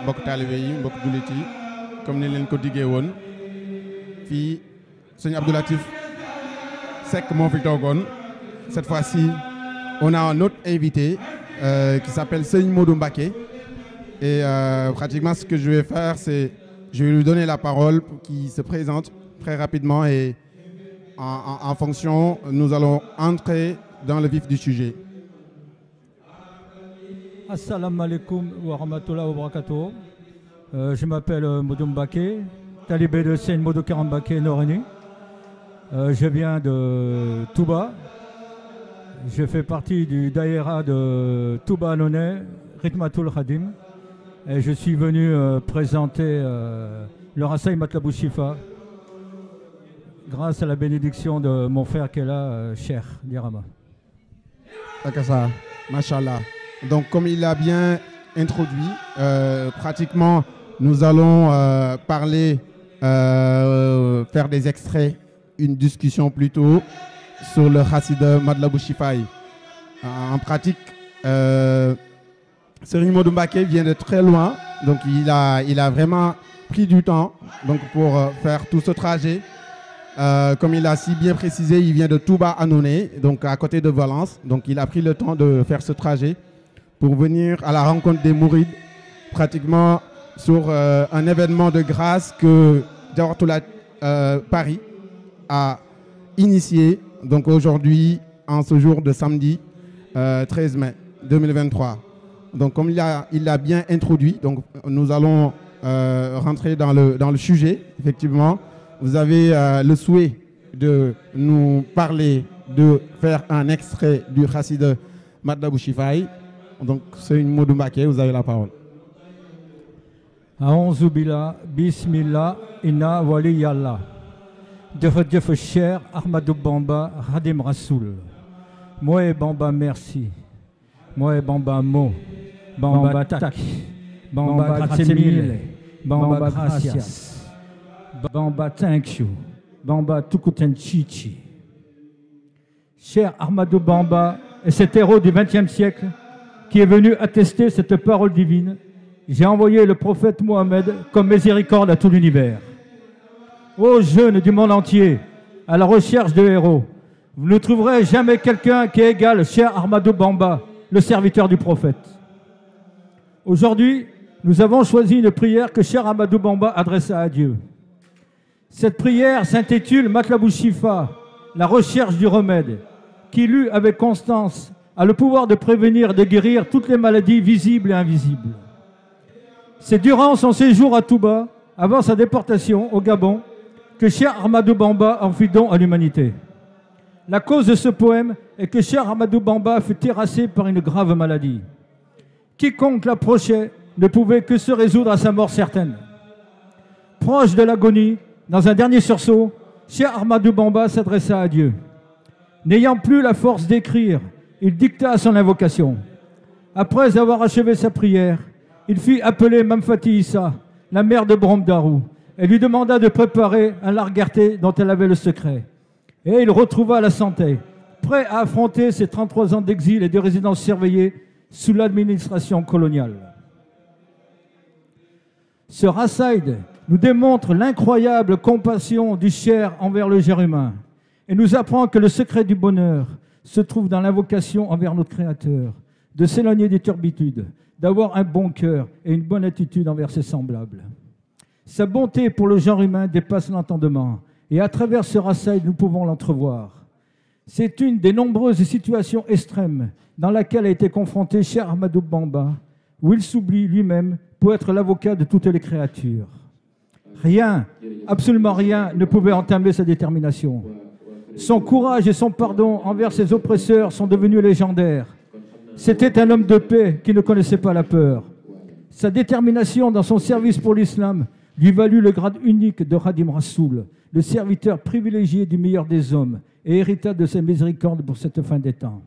mbokk taalibe yi mbokk jullit yi comme ni leen ko diggee woon fii sëñ Abdou Latif Seck moo fi toogoon. Cette fois-ci on a un autre invité qui s'appelle Seigne Modou Mbacké et pratiquement ce que je vais faire c'est je vais lui donner la parole pour qu'il se présente très rapidement et en fonction nous allons entrer dans le vif du sujet. Assalamu alaikum wa rahmatullahi wa barakatuh. Je m'appelle Modou Mbacké, talibé de Seigne Modou Karam Mbacké Noreyni. Je viens de Touba. Je fais partie du daïra de Touba Annonay, Ritmatul Khadim. Et je suis venu présenter le Rassaï Matlabou Shifa grâce à la bénédiction de mon frère qui est là, Cheikh Dirama. Takasa, Mashallah. Donc comme il l'a bien introduit, pratiquement nous allons parler, faire des extraits, une discussion plutôt sur le Khassida Matlabou Shifaï. En pratique, Serigne Modou Mbacké vient de très loin, donc il a vraiment pris du temps donc, pour faire tout ce trajet. Comme il a si bien précisé, il vient de Touba Annonay, donc à côté de Valence. Donc il a pris le temps de faire ce trajet pour venir à la rencontre des Mourides, pratiquement sur un événement de grâce que Jawharatul Paris a initié. Donc aujourd'hui, en ce jour de samedi 13 mai 2023. Donc comme il l'a bien introduit, donc nous allons rentrer dans le sujet. Effectivement, vous avez le souhait de nous parler, de faire un extrait du Khassida Matlabou Shifaï. Donc Seigne Modou Mbacké, vous avez la parole. A'ouzou billah, bismillah, inna waliyallah. Jëf cher Ahmadou Bamba Khadim Rasoul. Moi Bamba merci. Moi Bamba mo. Bamba tak. Bamba grazie mille. Bamba gracias. Bamba thank you. Bamba tukuten chichi. Cher Ahmadou Bamba et cet héros du XXe siècle qui est venu attester cette parole divine, j'ai envoyé le prophète Mohammed comme miséricorde à tout l'univers. Ô jeunes du monde entier, à la recherche de héros, vous ne trouverez jamais quelqu'un qui égale cher Ahmadou Bamba, le serviteur du prophète. Aujourd'hui, nous avons choisi une prière que cher Ahmadou Bamba adressa à Dieu. Cette prière s'intitule Matlabou Shifa, la recherche du remède, qui, lu avec constance, a le pouvoir de prévenir et de guérir toutes les maladies visibles et invisibles. C'est durant son séjour à Touba, avant sa déportation au Gabon, que Cheikh Ahmadou Bamba en fit don à l'humanité. La cause de ce poème est que Cheikh Ahmadou Bamba fut terrassé par une grave maladie. Quiconque l'approchait ne pouvait que se résoudre à sa mort certaine. Proche de l'agonie, dans un dernier sursaut, Cheikh Ahmadou Bamba s'adressa à Dieu. N'ayant plus la force d'écrire, il dicta son invocation. Après avoir achevé sa prière, il fit appeler Mamfati Issa, la mère de Bromdarou, et lui demanda de préparer un largarté dont elle avait le secret. Et il retrouva la santé, prêt à affronter ses 33 ans d'exil et de résidence surveillée sous l'administration coloniale. Ce Rassaïd nous démontre l'incroyable compassion du Cher envers le genre humain et nous apprend que le secret du bonheur se trouve dans l'invocation envers notre Créateur, de s'éloigner des turbitudes, d'avoir un bon cœur et une bonne attitude envers ses semblables. Sa bonté pour le genre humain dépasse l'entendement et à travers ce Rassaïd, nous pouvons l'entrevoir. C'est une des nombreuses situations extrêmes dans laquelle a été confronté Cheikh Ahmadou Bamba, où il s'oublie lui-même pour être l'avocat de toutes les créatures. Rien, absolument rien, ne pouvait entamer sa détermination. Son courage et son pardon envers ses oppresseurs sont devenus légendaires. C'était un homme de paix qui ne connaissait pas la peur. Sa détermination dans son service pour l'islam lui valut le grade unique de Khadim Rasoul, le serviteur privilégié du meilleur des hommes et héritage de ses miséricordes pour cette fin des temps.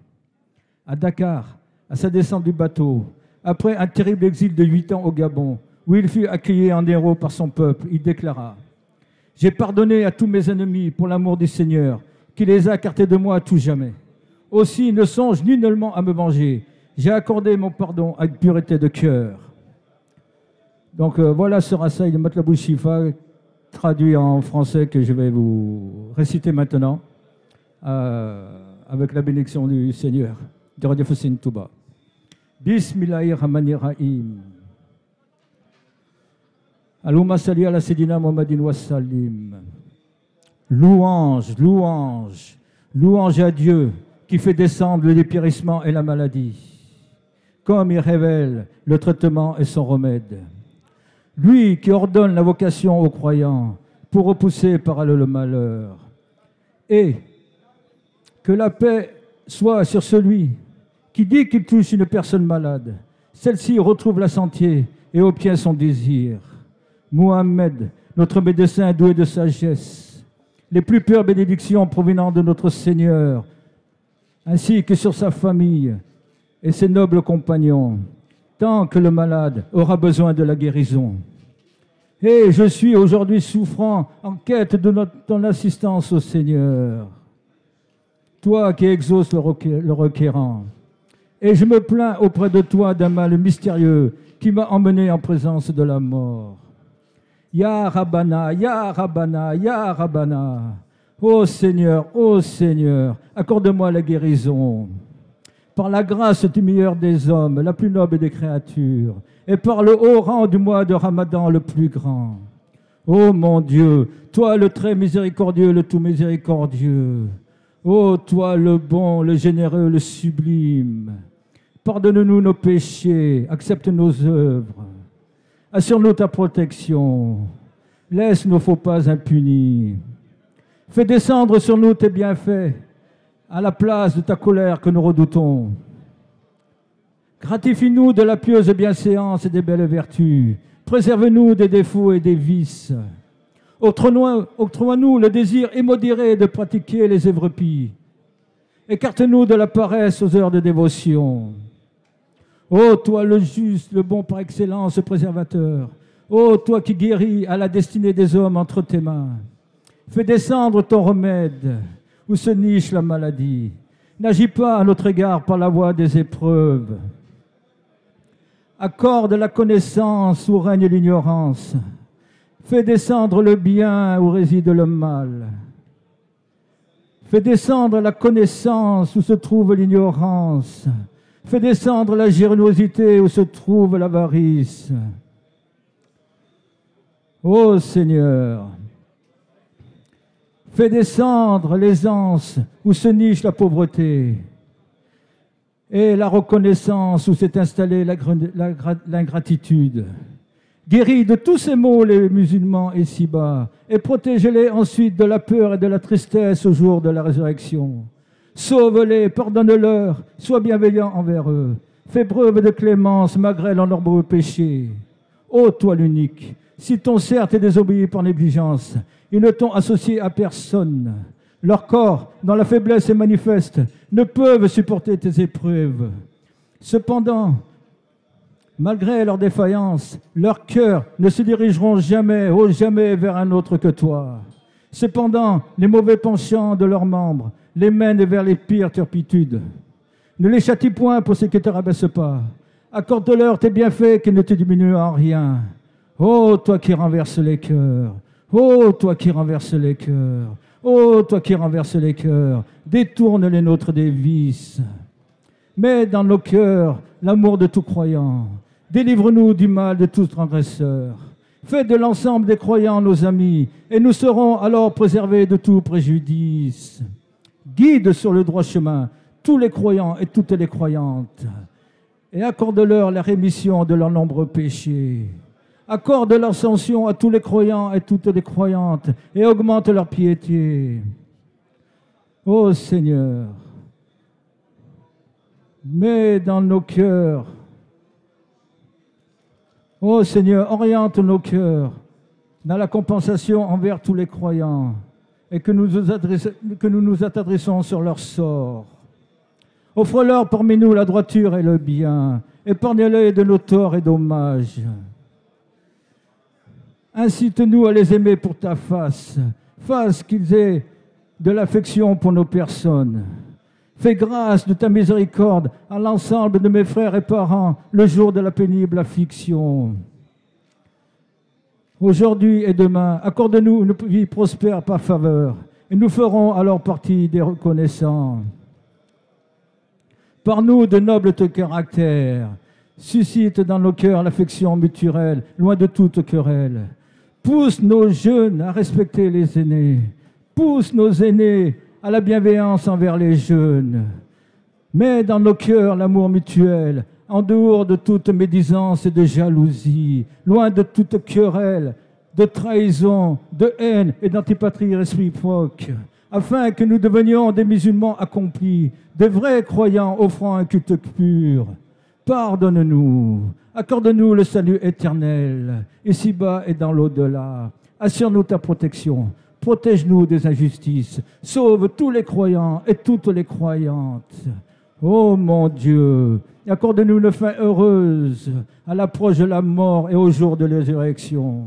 À Dakar, à sa descente du bateau, après un terrible exil de 8 ans au Gabon, où il fut accueilli en héros par son peuple, il déclara « J'ai pardonné à tous mes ennemis pour l'amour du Seigneur, qui les a écartés de moi à tout jamais. Aussi ne songe nullement à me venger. J'ai accordé mon pardon avec pureté de cœur. » Donc voilà ce rassail de Matlabou Shifa, traduit en français, que je vais vous réciter maintenant, avec la bénédiction du Seigneur, de Radio Foussine Touba. Bismillahirrahmanirrahim. Allahumma salli ala Sayyidina Muhammadin wa sallim. Louange, louange, louange à Dieu qui fait descendre le dépérissement et la maladie, comme il révèle le traitement et son remède. Lui qui ordonne la vocation aux croyants pour repousser par elle le malheur. Et que la paix soit sur celui qui dit qu'il touche une personne malade. Celle-ci retrouve la santé et obtient son désir. Mohamed, notre médecin doué de sagesse, les plus pures bénédictions provenant de notre Seigneur, ainsi que sur sa famille et ses nobles compagnons, tant que le malade aura besoin de la guérison. Et je suis aujourd'hui souffrant en quête de ton assistance au Seigneur, toi qui exauces le requérant. Et je me plains auprès de toi d'un mal mystérieux qui m'a emmené en présence de la mort. Ya Rabbana, Ya Rabbana, Ya Rabbana. Ô Seigneur, accorde-moi la guérison. Par la grâce du meilleur des hommes, la plus noble des créatures, et par le haut rang du mois de Ramadan le plus grand. Ô mon Dieu, toi le très miséricordieux, le tout miséricordieux. Ô toi le bon, le généreux, le sublime. Pardonne-nous nos péchés, accepte nos œuvres. Assure-nous ta protection. Laisse nos faux pas impunis. Fais descendre sur nous tes bienfaits à la place de ta colère que nous redoutons. Gratifie-nous de la pieuse bienséance et des belles vertus. Préserve-nous des défauts et des vices. Octroie-nous le désir immodéré de pratiquer les œuvres pies. Écarte-nous de la paresse aux heures de dévotion. Ô toi le juste, le bon par excellence, préservateur. Ô toi qui guéris à la destinée des hommes entre tes mains. Fais descendre ton remède où se niche la maladie. N'agis pas à notre égard par la voie des épreuves. Accorde la connaissance où règne l'ignorance. Fais descendre le bien où réside le mal. Fais descendre la connaissance où se trouve l'ignorance. Fais descendre la générosité où se trouve l'avarice. Ô Seigneur, fais descendre l'aisance où se niche la pauvreté et la reconnaissance où s'est installée l'ingratitude. Guéris de tous ces maux les musulmans ici-bas et protège-les ensuite de la peur et de la tristesse au jour de la résurrection. Sauve-les, pardonne-leur, sois bienveillant envers eux. Fais preuve de clémence malgré leurs nombreux péchés. Ô toi l'unique, si t'ont certes désobéi par négligence, ils ne t'ont associé à personne. Leur corps, dont la faiblesse est manifeste, ne peuvent supporter tes épreuves. Cependant, malgré leur défaillance, leurs cœurs ne se dirigeront jamais, oh jamais, vers un autre que toi. Cependant, les mauvais penchants de leurs membres les mènent vers les pires turpitudes. Ne les châtie point pour ce qui ne te rabaisse pas. Accorde-leur tes bienfaits qui ne te diminuent en rien. Ô toi qui renverses les cœurs, ô toi qui renverses les cœurs, ô toi qui renverses les cœurs, détourne les nôtres des vices. Mets dans nos cœurs l'amour de tout croyant. Délivre-nous du mal de tout transgresseur. Fais de l'ensemble des croyants nos amis, et nous serons alors préservés de tout préjudice. Guide sur le droit chemin tous les croyants et toutes les croyantes, et accorde-leur la rémission de leurs nombreux péchés. Accorde l'ascension à tous les croyants et toutes les croyantes, et augmente leur piété. Ô Seigneur, mets dans nos cœurs, ô Seigneur, oriente nos cœurs dans la compensation envers tous les croyants, et que nous nous adressons sur leur sort. Offre-leur parmi nous la droiture et le bien. Épargne-les de nos torts et dommages. Incite-nous à les aimer pour ta face. Fasse qu'ils aient de l'affection pour nos personnes. Fais grâce de ta miséricorde à l'ensemble de mes frères et parents le jour de la pénible affliction. aujourd'hui et demain. Accorde-nous une vie prospère par faveur, et nous ferons alors partie des reconnaissants. Par nous de nobles caractères, suscite dans nos cœurs l'affection mutuelle, loin de toute querelle. Pousse nos jeunes à respecter les aînés, pousse nos aînés à la bienveillance envers les jeunes. Mets dans nos cœurs l'amour mutuel, en dehors de toute médisance et de jalousie, loin de toute querelle, de trahison, de haine et d'antipatrie réciproque, afin que nous devenions des musulmans accomplis, de vrais croyants offrant un culte pur. Pardonne-nous, accorde-nous le salut éternel, ici-bas et dans l'au-delà. Assure-nous ta protection, protège-nous des injustices, sauve tous les croyants et toutes les croyantes. Ô mon Dieu, accorde-nous une fin heureuse à l'approche de la mort et au jour de la résurrection.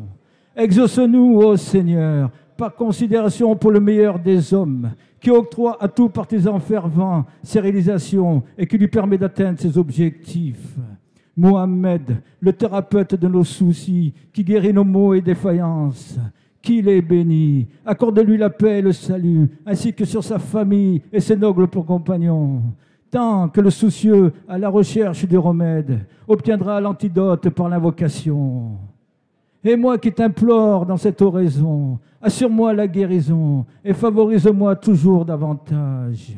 Exauce-nous, ô Seigneur, par considération pour le meilleur des hommes, qui octroie à tout partisan fervent ses réalisations et qui lui permet d'atteindre ses objectifs. Mohamed, le thérapeute de nos soucis, qui guérit nos maux et défaillances, qu'il est béni. Accorde-lui la paix et le salut, ainsi que sur sa famille et ses nobles compagnons. Tant que le soucieux à la recherche du remède obtiendra l'antidote par l'invocation. Et moi qui t'implore dans cette oraison, assure-moi la guérison et favorise-moi toujours davantage.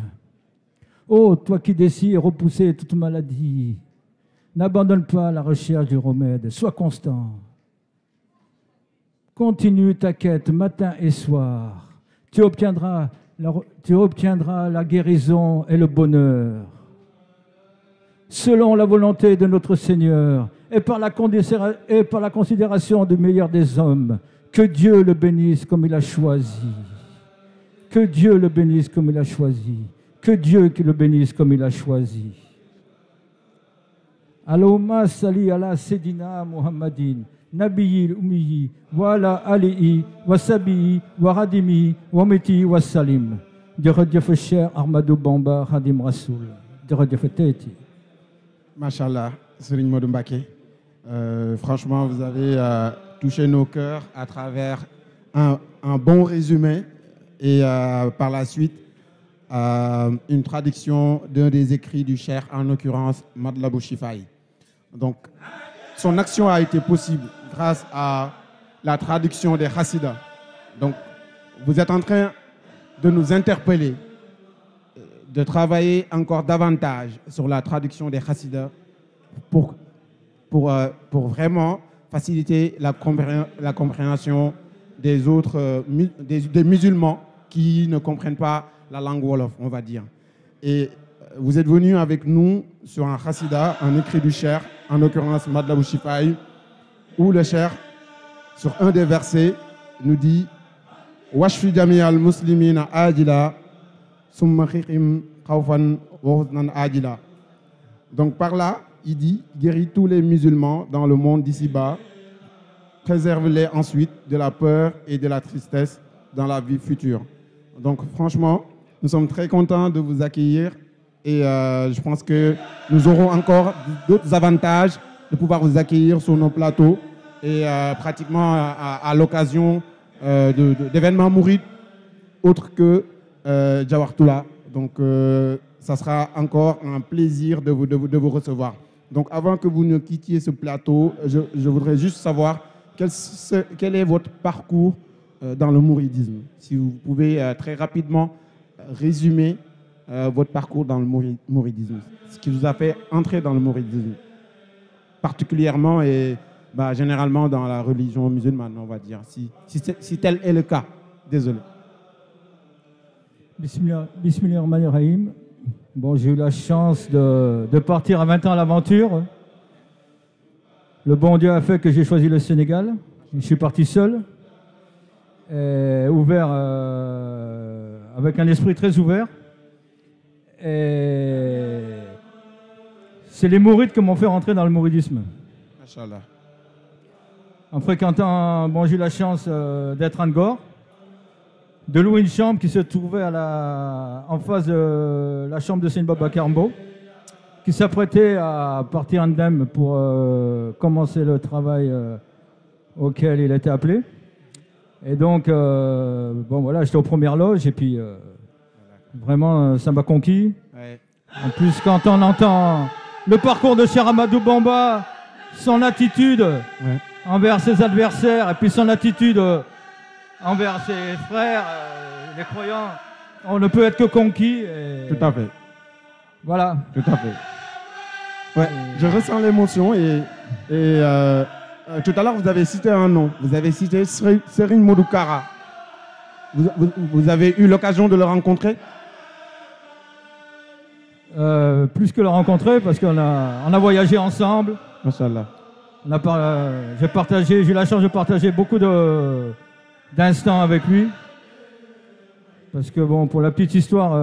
Ô toi qui désires repousser toute maladie, n'abandonne pas la recherche du remède, sois constant. Continue ta quête matin et soir, tu obtiendras la guérison et le bonheur. Selon la volonté de notre Seigneur et par la considération du meilleur des hommes, que Dieu le bénisse comme il a choisi. Que Dieu le bénisse comme il a choisi. Que Dieu le bénisse comme il a choisi. Allahumma salli ala Sayyidina Muhammadin, Nabiyil Ummiyi, wa ala alihi, wa sabihi, wa radimi, wa miti, wa salim. De Radiaf Cher Ahmadou Bamba, Khadim Rasoul. De Radiaf Teti. Machallah, Serigne Modou Mbacké. Franchement, vous avez touché nos cœurs à travers un bon résumé et par la suite une traduction d'un des écrits du Cheikh, en l'occurrence Madlabou Chifaï. Donc, son action a été possible grâce à la traduction des Hassidas. Donc, vous êtes en train de nous interpeller, de travailler encore davantage sur la traduction des Hassidas pour vraiment faciliter la compréhension des autres des musulmans qui ne comprennent pas la langue wolof, on va dire. Et vous êtes venu avec nous sur un Hassida, un écrit du Cheikh, en l'occurrence Madlabou Chifaï, où le Cheikh, sur un des versets, nous dit Washfi jami al muslimina ajila summa khiqim khawfan wa huznan ajila. Donc par là, il dit guéris tous les musulmans dans le monde d'ici-bas, préserve-les ensuite de la peur et de la tristesse dans la vie future. Donc franchement, nous sommes très contents de vous accueillir et je pense que nous aurons encore d'autres avantages de pouvoir vous accueillir sur nos plateaux et pratiquement à l'occasion d'événements mourides autres que Jawartullah. Donc ça sera encore un plaisir de vous recevoir. Donc avant que vous ne quittiez ce plateau, je voudrais juste savoir quel est votre parcours dans le mouridisme. Si vous pouvez très rapidement résumer votre parcours dans le mouridisme, ce qui vous a fait entrer dans le mouridisme, particulièrement et généralement dans la religion musulmane, on va dire, si tel est le cas. Désolé. Bismillahirrahmanirrahim. Bon, j'ai eu la chance de partir à 20 ans à l'aventure. Le bon Dieu a fait que j'ai choisi le Sénégal. Je suis parti seul, ouvert, avec un esprit très ouvert. Et c'est les mourides qui m'ont fait rentrer dans le mouridisme. Machallah. En fréquentant, bon, j'ai eu la chance d'être en Ngor, de louer une chambre qui se trouvait en face de la chambre de Seigne Babacar Mbo, qui s'apprêtait à partir en Ndem pour commencer le travail auquel il a été appelé. Et donc, bon voilà, j'étais aux premières loges et puis vraiment, ça m'a conquis. Ouais. En plus, quand on entend le parcours de Cheikh Ahmadou Bamba, son attitude envers ses adversaires et puis son attitude envers ses frères, les croyants, on ne peut être que conquis. Et Tout à fait. voilà. Tout à fait. Ouais, je ressens l'émotion et tout à l'heure vous avez cité un nom. Vous avez cité Serigne Modou Kara. Vous avez eu l'occasion de le rencontrer? Plus que le rencontrer parce qu'on a voyagé ensemble. Machallah. J'ai eu la chance de partager beaucoup d'instants avec lui. Parce que bon, pour la petite histoire,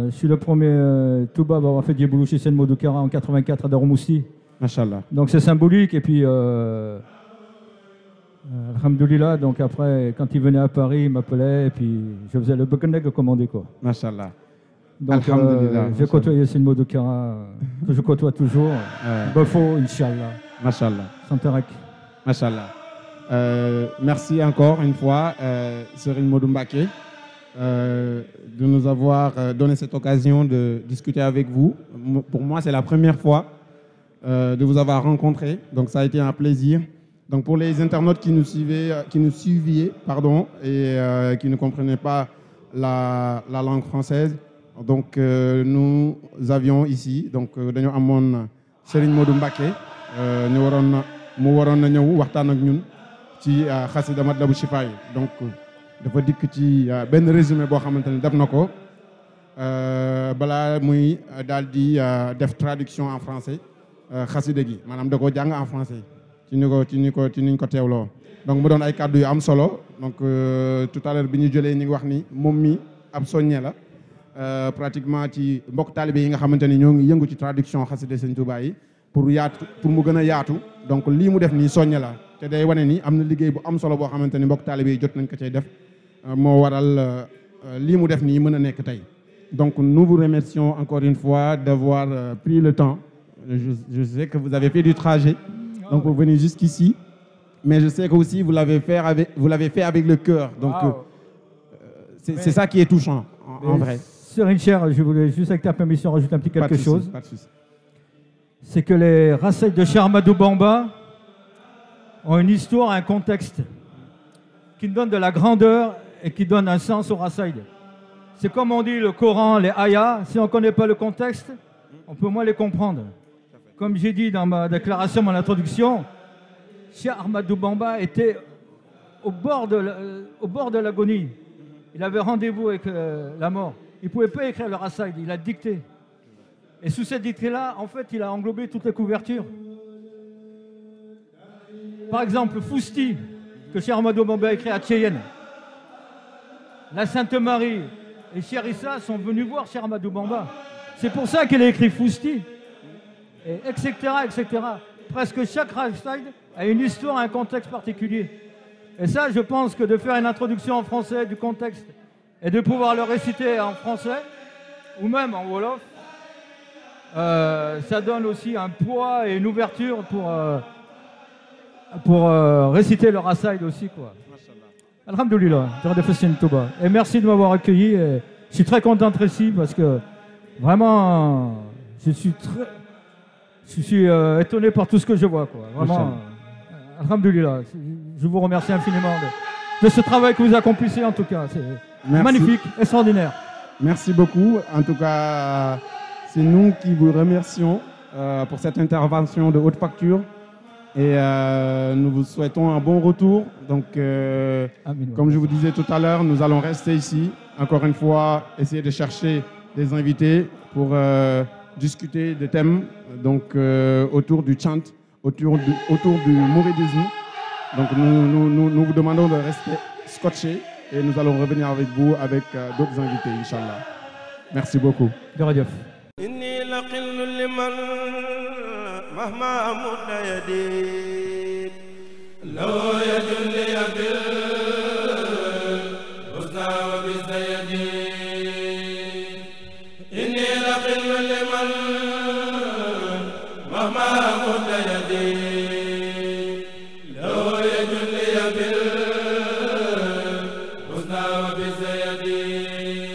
je suis le premier Touba à avoir fait Dieboulou chez Serigne Modou Kara en 84 à Darou-Mousty. Machallah. Donc c'est symbolique et puis alhamdoulilah, donc après quand il venait à Paris, il m'appelait et puis je faisais le Bekeneg commandé quoi. Machallah. Donc Alhamdoulilah, j'ai côtoyé Serigne Modou Kara, que je côtoie toujours. Befo, Inch'Allah. Machallah. Santarek. Machallah. Merci encore une fois, Serigne Modou Mbacké, de nous avoir donné cette occasion de discuter avec vous. Pour moi, c'est la première fois de vous avoir rencontré, donc ça a été un plaisir. Donc pour les internautes qui nous suivaient, et qui ne comprenaient pas la langue française, donc nous avions ici donc dañoo amoon Serigne Modou Mbacké mu waroon na ñëw waxtaan ak ñun ci xasida Matlaboul Chifa yi donc dafa dikk ci benn résumé boo xamante ne def na ko balaa muy daal di def traduction en français xasida gi maanaam da koo jàng en français ci niñ ko teewloo donc mu doon ay kàddu yu am solo donc tout à l'heure bi ñu jëlee ñu ngi wax ni moom mi ab soññe la pratiquement ci mbokk taalibe yi nga xamante ni ñoo ngi yëngu ci traduction xasida Sëñ Tuubaa yi pour mu gën a yaatu donc lii mu def nii soññe la te day wane ni am na liggéey bu am solo boo xamante ni mbokk taalibe yi jot nañ ko cay def moo waral lii mu def nii mën a nekk tey. Donc nous vous remercions encore une fois d'avoir pris le temps. Je sais que vous avez fait du trajet donc pour venir jusqu'ici, mais je sais que aussi vous l'avez fait avec le cœur. Donc c'est ça qui est touchant en vrai. Serigne Cheikh, je voulais juste avec ta permission rajouter un petit quelque chose. Pas de souci. C'est que les rasaïs de Cheikh Ahmadou Bamba ont une histoire, un contexte qui donne de la grandeur et qui donne un sens au rasaïd. C'est comme on dit le Coran, les ayats, si on ne connaît pas le contexte, on peut moins les comprendre. Comme j'ai dit dans ma déclaration, mon introduction, Cheikh Ahmadou Bamba était au bord de l'agonie. Il avait rendez-vous avec la mort. Il ne pouvait pas écrire le rasaïd, il a dicté. Et sous cette dictée-là, en fait, il a englobé toutes les couvertures. Par exemple, Fousti, que Cheikh Ahmadou Bamba a écrit à Cheyenne. La Sainte Marie et Cheikh Issa sont venus voir Cheikh Ahmadou Bamba. C'est pour ça qu'il a écrit Fousti, et etc., etc. Presque chaque rasaïd a une histoire, un contexte particulier. Et ça, je pense que de faire une introduction en français du contexte et de pouvoir le réciter en français, ou même en wolof, ça donne aussi un poids et une ouverture pour réciter le rasaïd aussi, quoi. Alhamdoulilah, et merci de m'avoir accueilli. Et je suis très content d'être ici parce que vraiment, je suis étonné par tout ce que je vois, quoi. Vraiment, alhamdoulilah, je vous remercie infiniment de ce travail que vous accomplissez en tout cas. C'est magnifique, extraordinaire. Merci beaucoup. En tout cas, c'est nous qui vous remercions pour cette intervention de haute facture. Et nous vous souhaitons un bon retour. Donc, comme je vous disais tout à l'heure, nous allons rester ici. Encore une fois, essayer de chercher des invités pour discuter des thèmes donc, autour du chant, autour du mouridisme. Donc, nous vous demandons de rester scotchés et nous allons revenir avec vous avec d'autres invités, Inch'Allah. Merci beaucoup. De radio. مهما مد يدي لو يجلي بالحسنى وبالزيد إني لقل لمن مهما مد يدي لو يجلي العليم